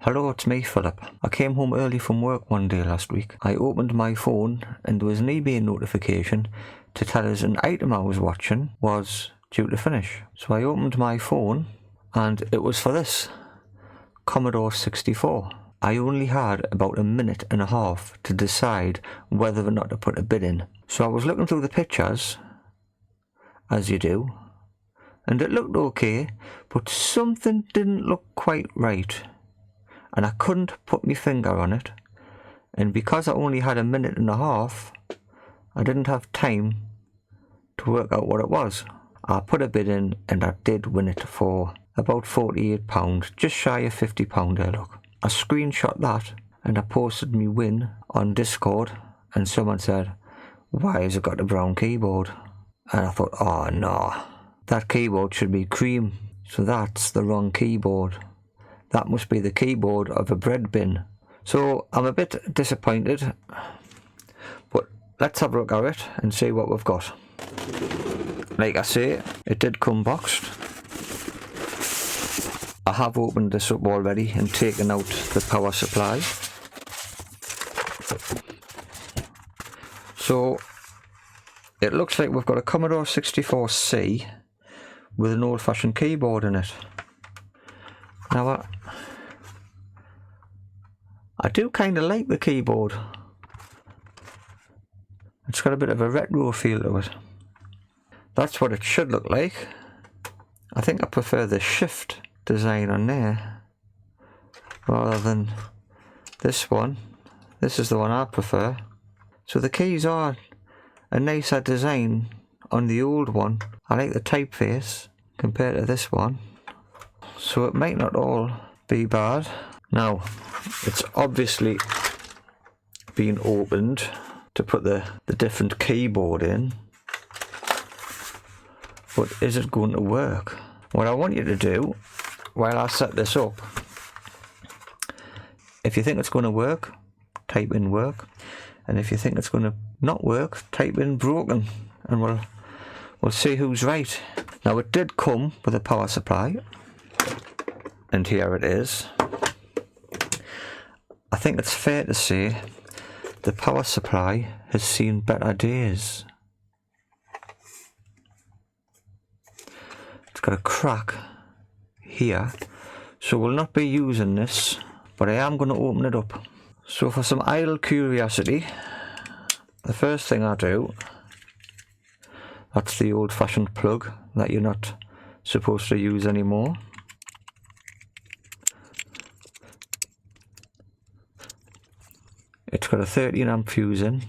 Hello, it's me, Philip. I came home early from work one day last week. I opened my phone and there was an eBay notification to tell us an item I was watching was due to finish. So I opened my phone and it was for this Commodore 64. I only had about a minute and a half to decide whether or not to put a bid in. So I was looking through the pictures, as you do, and it looked okay, but something didn't look quite right. And I couldn't put my finger on it, and because I only had a minute and a half, I didn't have time to work out what it was. I put a bid in and I did win it for about £48, just shy of £50 there, look. I screenshot that and I posted me win on Discord, and someone said, "Why has it got a brown keyboard?" And I thought, oh no, that keyboard should be cream, so that's the wrong keyboard. That must be the keyboard of a bread bin. So I'm a bit disappointed, but let's have a look at it and see what we've got. Like I say, it did come boxed. I have opened this up already and taken out the power supply. So it looks like we've got a Commodore 64C with an old-fashioned keyboard in it. Now I do kind of like the keyboard. It's got a bit of a retro feel to it. That's what it should look like. I think I prefer the shift design on there rather than this one. This is the one I prefer. So the keys are a nicer design on the old one. I like the typeface compared to this one. So it might not all be bad. Now, it's obviously been opened to put the different keyboard in. But is it going to work? What I want you to do, while I set this up, if you think it's going to work, type in work. And if you think it's going to not work, type in broken. And we'll see who's right. Now, it did come with a power supply. And here it is. I think it's fair to say the power supply has seen better days. It's got a crack here, so we'll not be using this, but I am going to open it up. So for some idle curiosity, the first thing I do, that's the old-fashioned plug that you're not supposed to use anymore. It's got a 13 amp fuse in,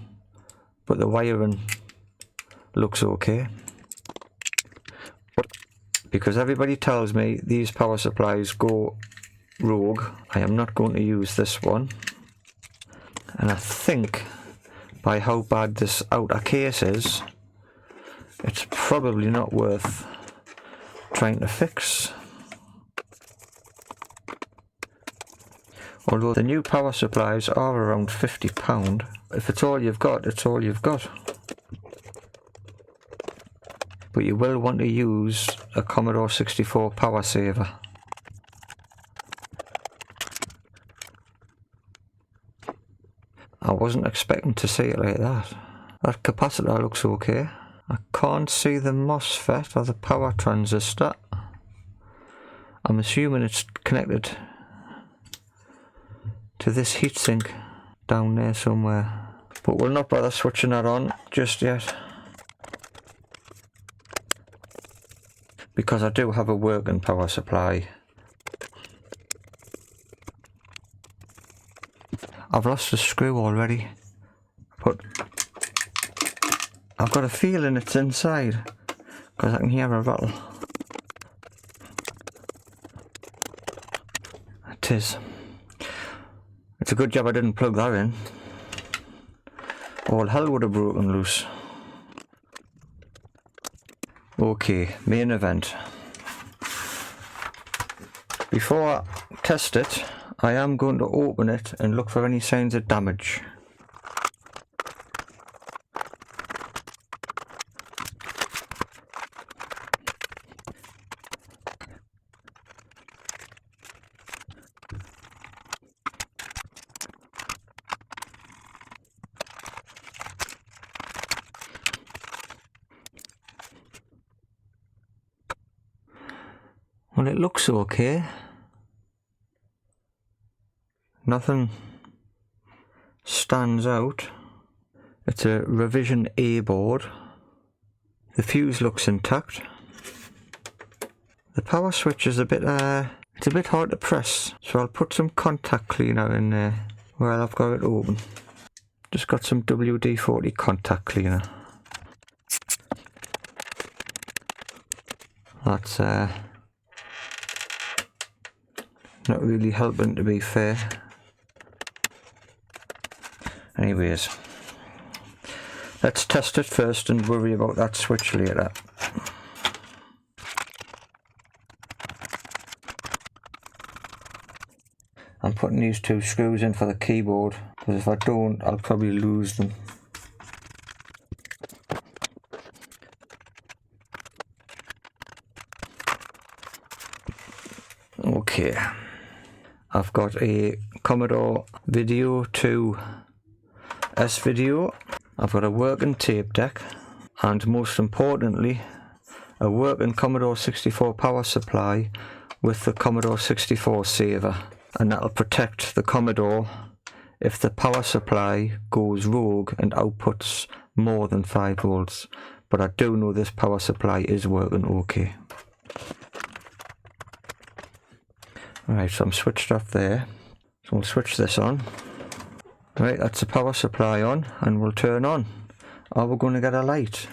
but the wiring looks okay. But because everybody tells me these power supplies go rogue, I am not going to use this one. And I think by how bad this outer case is, it's probably not worth trying to fix. Although the new power supplies are around £50. If it's all you've got, it's all you've got. But you will want to use a Commodore 64 power saver. I wasn't expecting to see it like that. That capacitor looks okay. I can't see the MOSFET or the power transistor. I'm assuming it's connected to this heatsink down there somewhere, but we'll not bother switching that on just yet, because I do have a working power supply. I've lost a screw already, but I've got a feeling it's inside because I can hear a rattle. It is. It's a good job I didn't plug that in. All hell would have broken loose. Okay, main event. Before I test it, I am going to open it and look for any signs of damage. Well, it looks okay. Nothing stands out. It's a revision A board. The fuse looks intact. The power switch is a bit it's a bit hard to press, so I'll put some contact cleaner in there while I've got it open. Just got some WD-40 contact cleaner. That's not really helping, to be fair. Anyways, let's test it first and worry about that switch later. I'm putting these 2 screws in for the keyboard, because if I don't, I'll probably lose them. Okay, I've got a Commodore Video 2 S-Video. I've got a working tape deck, and most importantly, a working Commodore 64 power supply with the Commodore 64 saver, and that'll protect the Commodore if the power supply goes rogue and outputs more than 5 volts. But I do know this power supply is working okay. Right, so I'm switched off there. So we'll switch this on. Right, that's the power supply on, and we'll turn on. Are we going to get a light?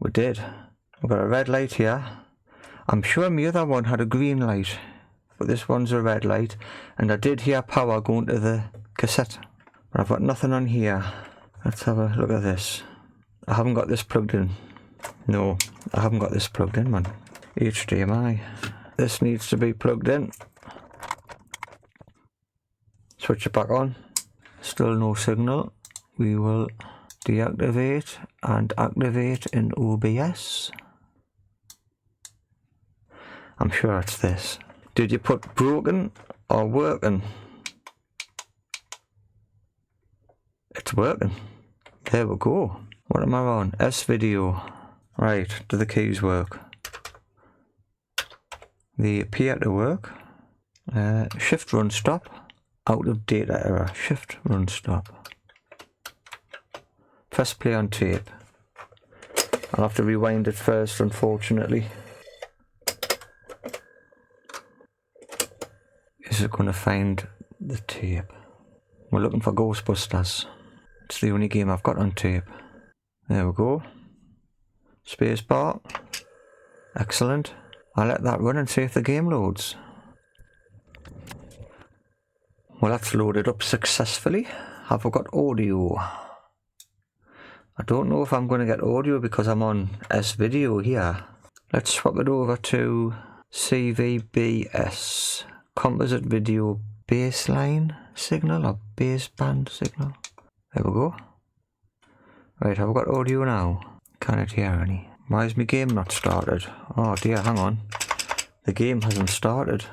We did. We've got a red light here. I'm sure my other one had a green light, but this one's a red light, and I did hear power going to the cassette. But I've got nothing on here. Let's have a look at this. I haven't got this plugged in. No, I haven't got this plugged in, man. HDMI. This needs to be plugged in. Switch it back on. Still no signal. We will deactivate and activate in OBS. I'm sure it's this. Did you put broken or working? It's working. There we go. What am I on? S-Video. Right, do the keys work? They appear to work. Shift run stop. Out of data error. Shift run stop. Press play on tape. I'll have to rewind it first, unfortunately. Is it going to find the tape? We're looking for Ghostbusters. It's the only game I've got on tape. There we go. Space bar. Excellent. I'll let that run and see if the game loads. Well, that's loaded up successfully. Have I got audio? I don't know if I'm going to get audio because I'm on S-Video here. Let's swap it over to CVBS. Composite Video Baseline Signal or Baseband Signal. There we go. Right, have I got audio now? Can't hear any. Why is my game not started? Oh dear, hang on. The game hasn't started.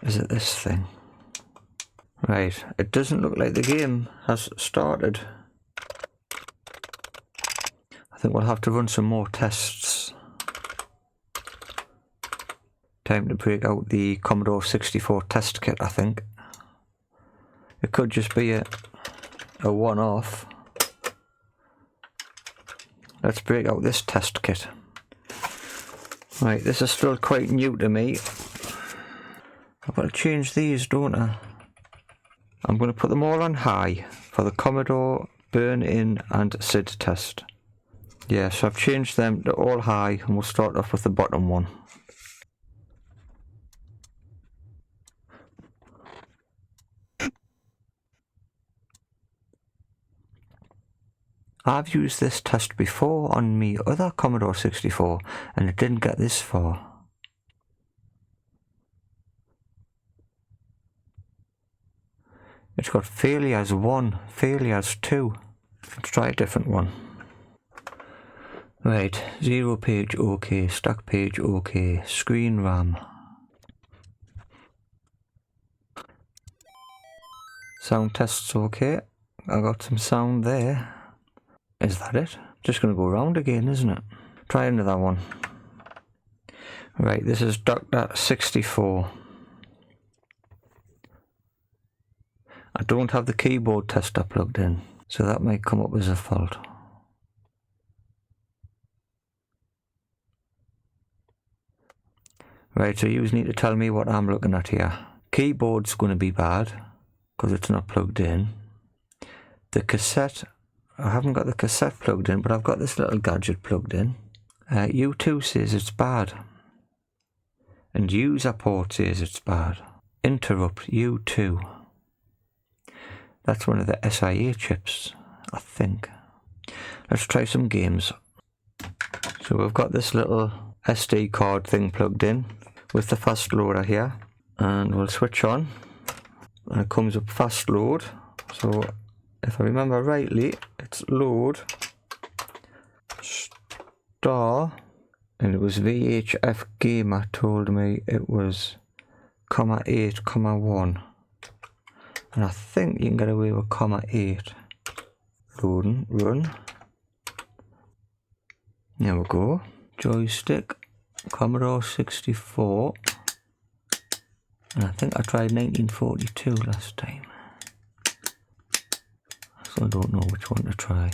Is it this thing? Right, it doesn't look like the game has started. I think we'll have to run some more tests. Time to break out the Commodore 64 test kit, I think. It could just be a one-off. Let's break out this test kit. Right, this is still quite new to me. I've got to change these, don't I? I'm going to put them all on high for the Commodore burn-in and SID test. Yeah, so I've changed them to all high, and we'll start off with the bottom one. I've used this test before on me other Commodore 64 and it didn't get this far. It's got failures 1, failures 2. Let's try a different one. Right, 0 page OK, stack page OK, screen RAM. Sound tests OK. I got some sound there. Is that it? Just going to go round again, isn't it? Try another one. Right, this is Dr. 64. I don't have the keyboard tester plugged in, so that might come up as a fault. Right, so you need to tell me what I'm looking at here. Keyboard's going to be bad, because it's not plugged in. The cassette, I haven't got the cassette plugged in, but I've got this little gadget plugged in. U2 says it's bad. And user port says it's bad. Interrupt U2. That's one of the SIA chips, I think. Let's try some games. So we've got this little SD card thing plugged in with the fast loader here. And we'll switch on. And it comes up fast load. So if I remember rightly, it's load star. And it was VHF Gamer told me it was ,8, ,1. And I think you can get away with ,8. Loading, run. There we go. Joystick, Commodore 64. And I think I tried 1942 last time. So I don't know which one to try.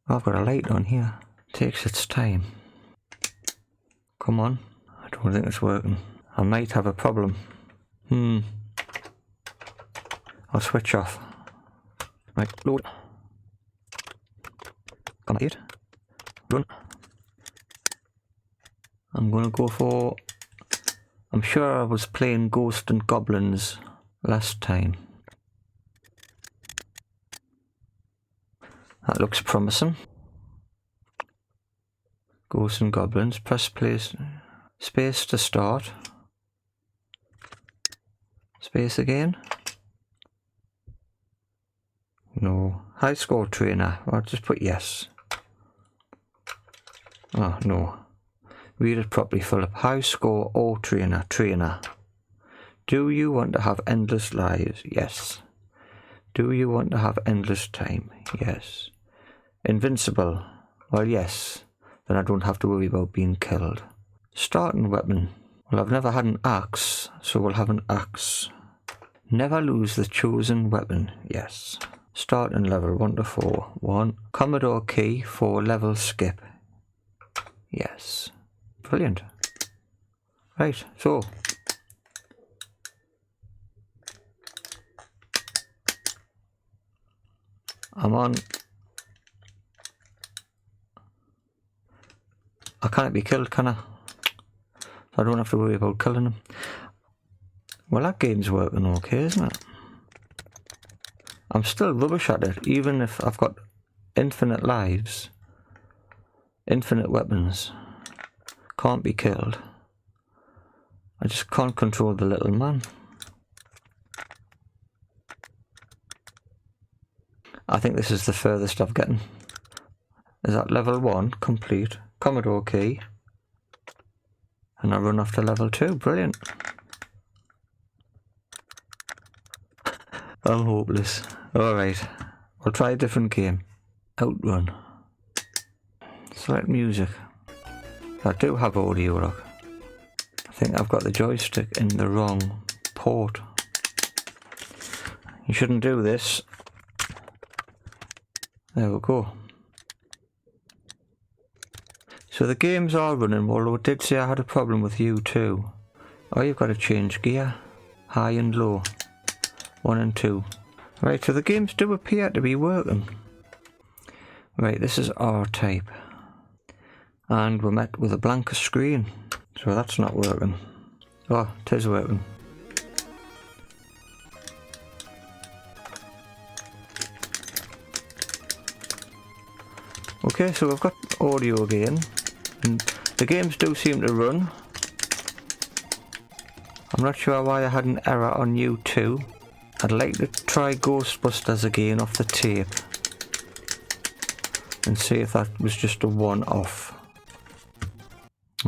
Oh, I've got a light on here. Takes its time. Come on. I don't think it's working. I might have a problem. I'll switch off. Right, load. ,8. Run. I'm gonna go for... I'm sure I was playing Ghosts and Goblins last time. That looks promising. Ghosts and Goblins. Press place. Space to start. Space again. No. High score trainer. I'll just put yes. Oh, no. Read it properly, Philip. High score or trainer. Trainer. Do you want to have endless lives? Yes. Do you want to have endless time? Yes. Invincible? Well, yes. Then I don't have to worry about being killed. Starting weapon. Well, I've never had an axe, so we'll have an axe. Never lose the chosen weapon. Yes. Starting level 1 to 4. 1. Commodore key for level skip. Yes. Brilliant. Right, so. I'm on. I can't be killed, can I? I don't have to worry about killing him. Well, that game's working okay, isn't it? I'm still rubbish at it, even if I've got infinite lives. Infinite weapons. Can't be killed. I just can't control the little man. I think this is the furthest I've gotten. Is that level 1 complete? Commodore key. And I run off to level 2. Brilliant. I'm hopeless. Alright. I'll try a different game. Outrun. Select music. I do have audio, look. I think I've got the joystick in the wrong port. You shouldn't do this. There we go. So the games are running, although it did say I had a problem with U2. Oh, you've got to change gear. High and low. 1 and 2. Right, so the games do appear to be working. Right, this is R-Type. And we're met with a blank screen. So that's not working. Oh, it is working. Okay, so we've got audio again. And the games do seem to run. I'm not sure why I had an error on U2. I'd like to try Ghostbusters again off the tape. And see if that was just a one-off.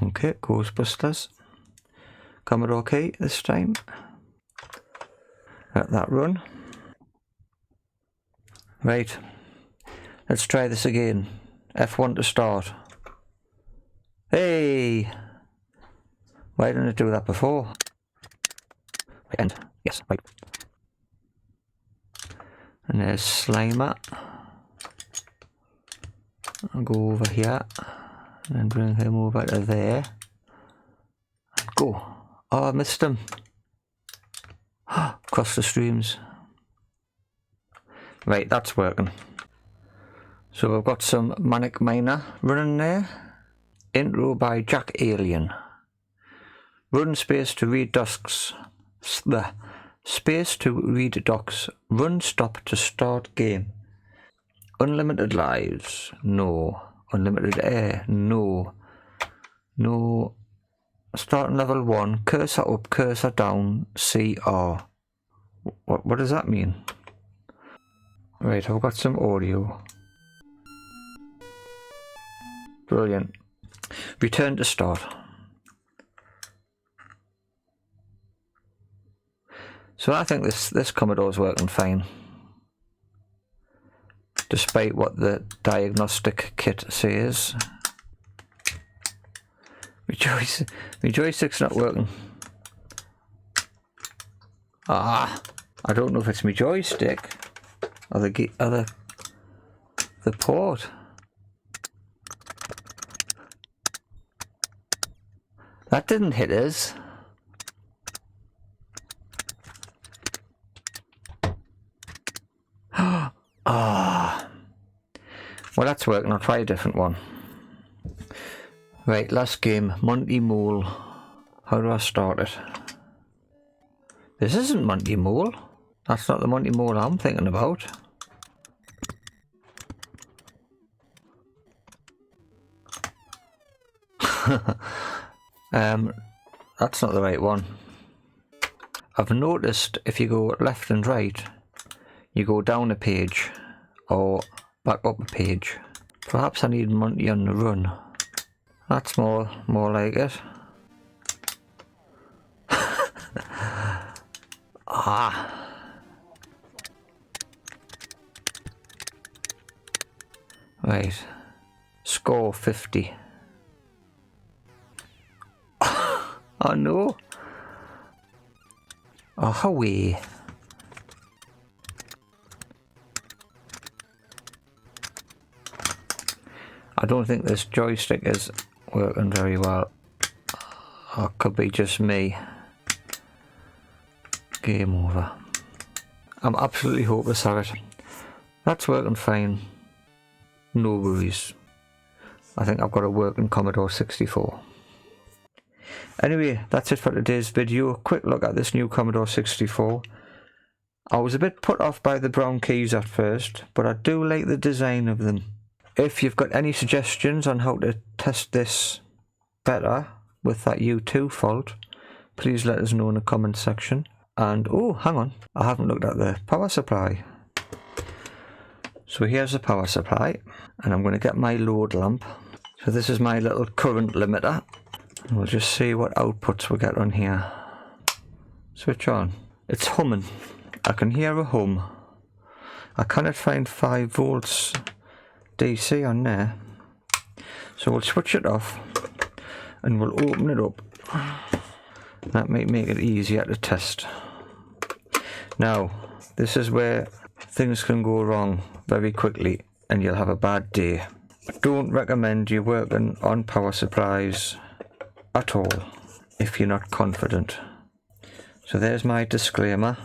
Okay, Ghostbusters. Commodore key this time. Let that run. Right. Let's try this again. F1 to start. Hey! Why didn't it do that before? Right, end. Yes, right. And there's Slimer. I'll go over here and then bring him over to there. And go. Oh, I missed him. Across the streams. Right, that's working. So I've got some Manic Miner running there. Intro by Jack Alien. Run space to read docs. Space to read docs. Run stop to start game. Unlimited lives. No. Unlimited air. No. No. Starting level 1. Cursor up, cursor down. CR. What does that mean? Right, I've got some audio. Brilliant. Return to start. So I think this Commodore's working fine, despite what the diagnostic kit says. My joystick's not working. I don't know if it's my joystick or the port. That didn't hit us. Well, that's working. I'll try a different one. Right, last game. Monty Mole. How do I start it? This isn't Monty Mole. That's not the Monty Mole I'm thinking about. That's not the right one. I've noticed if you go left and right, you go down a page or back up a page. Perhaps I need Monty on the run. That's more like it. Right. Score 50. Oh no. Oh, Howie. I don't think this joystick is working very well. Or it could be just me. Game over. I'm absolutely hopeless at it. That's working fine. No worries. I think I've got a working Commodore 64. Anyway, that's it for today's video. Quick look at this new Commodore 64. I was a bit put off by the brown keys at first, but I do like the design of them. If you've got any suggestions on how to test this better with that U2 fault, please let us know in the comment section. And oh, hang on, I haven't looked at the power supply. So here's the power supply, and I'm going to get my load lamp. So this is my little current limiter. And we'll just see what outputs we get on here. Switch on. It's humming. I can hear a hum. I cannot find 5 volts DC on there. So we'll switch it off and we'll open it up. That might make it easier to test. Now, this is where things can go wrong very quickly and you'll have a bad day. I don't recommend you working on power supplies at all if you're not confident. So there's my disclaimer.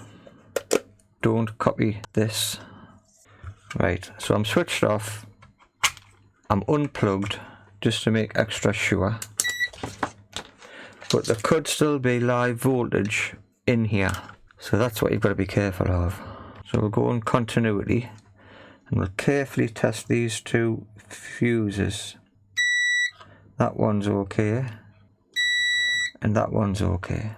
Don't copy this. Right, so I'm switched off. I'm unplugged just to make extra sure. But there could still be live voltage in here. So that's what you've got to be careful of. So we'll go on continuity and we'll carefully test these 2 fuses. That one's okay. And that one's okay.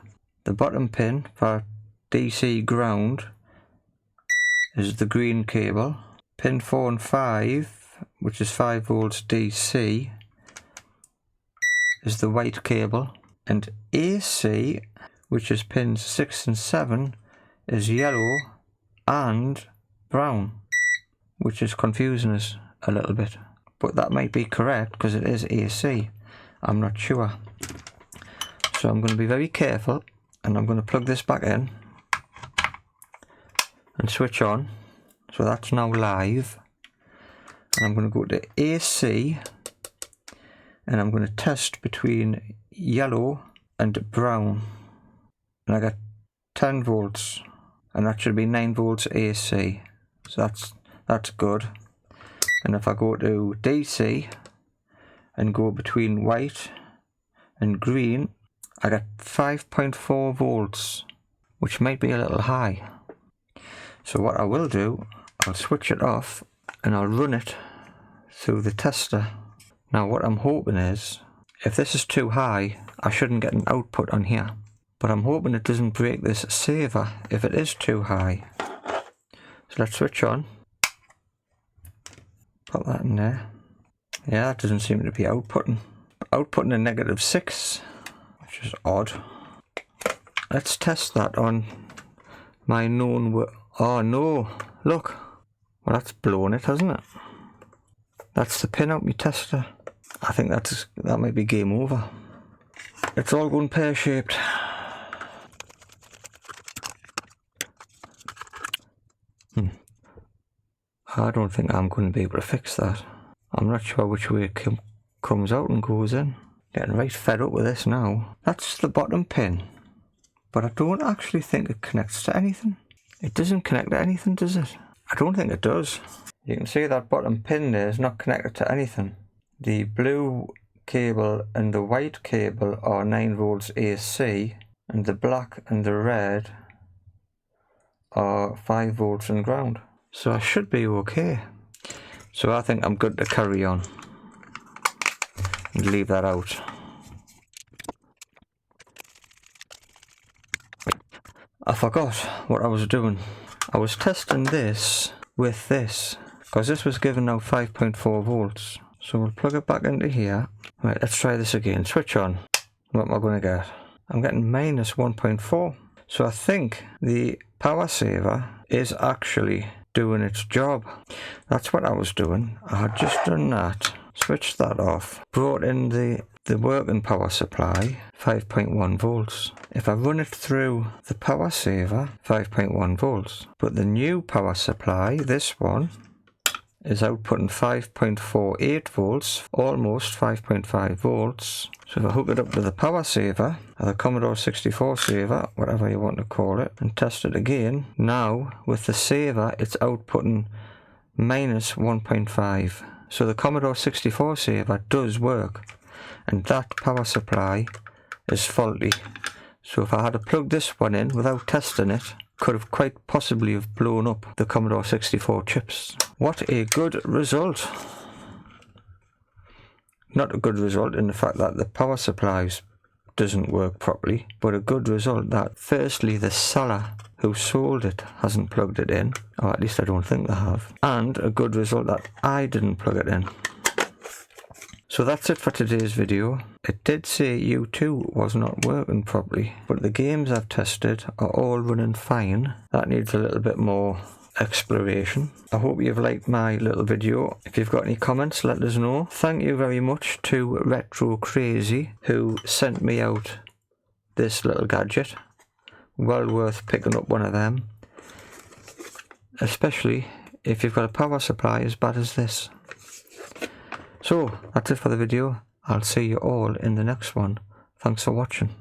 The bottom pin for DC ground is the green cable. Pin 4 and 5, which is 5 volts DC, is the white cable. And AC, which is pins 6 and 7, is yellow and brown, which is confusing us a little bit. But that might be correct because it is AC. I'm not sure. So I'm going to be very careful, and I'm going to plug this back in and switch on. So that's now live. And I'm going to go to AC, and I'm going to test between yellow and brown. And I got 10 volts, and that should be 9 volts AC. So that's good. And if I go to DC and go between white and green, I got 5.4 volts, which might be a little high. So what I will do, I'll switch it off and I'll run it through the tester. Now what I'm hoping is, if this is too high, I shouldn't get an output on here. But I'm hoping it doesn't break this saver if it is too high. So let's switch on. Put that in there. Yeah, that doesn't seem to be outputting. Outputting a -6, which is odd. Let's test that on my known oh no, look. Well, that's blown it, hasn't it? That's the pin out my tester. I think that might be game over. It's all going pear-shaped. I don't think I'm going to be able to fix that. I'm not sure which way it comes out and goes in. Getting right fed up with this now. That's the bottom pin. But I don't actually think it connects to anything. It doesn't connect to anything, does it? I don't think it does. You can see that bottom pin there is not connected to anything. The blue cable and the white cable are 9 volts AC, and the black and the red are 5 volts and ground. So I should be okay. So I think I'm good to carry on and leave that out. I forgot what I was doing. I was testing this with this, because this was giving out 5.4 volts. So we'll plug it back into here. Right, let's try this again. Switch on. What am I going to get? I'm getting -1.4. So I think the power saver is actually doing its job. That's what I was doing. I had just done that, switched that off, brought in the working power supply, 5.1 volts. If I run it through the power saver, 5.1 volts. But the new power supply, this one, is outputting 5.48 volts, almost 5.5 volts. So if I hook it up to the power saver, or the Commodore 64 saver, whatever you want to call it, and test it again, now with the saver it's outputting -1.5. So the Commodore 64 saver does work, and that power supply is faulty. So if I had to plug this one in without testing it, could have quite possibly have blown up the Commodore 64 chips. What a good result. Not a good result in the fact that the power supplies doesn't work properly, but a good result that firstly the seller who sold it hasn't plugged it in, or at least I don't think they have, and a good result that I didn't plug it in. So that's it for today's video. It did say U2 was not working properly, but the games I've tested are all running fine. That needs a little bit more exploration. I hope you've liked my little video. If you've got any comments, let us know. Thank you very much to Retro Crazy, who sent me out this little gadget. Well worth picking up one of them, especially if you've got a power supply as bad as this. So that's it for the video. I'll see you all in the next one. Thanks for watching.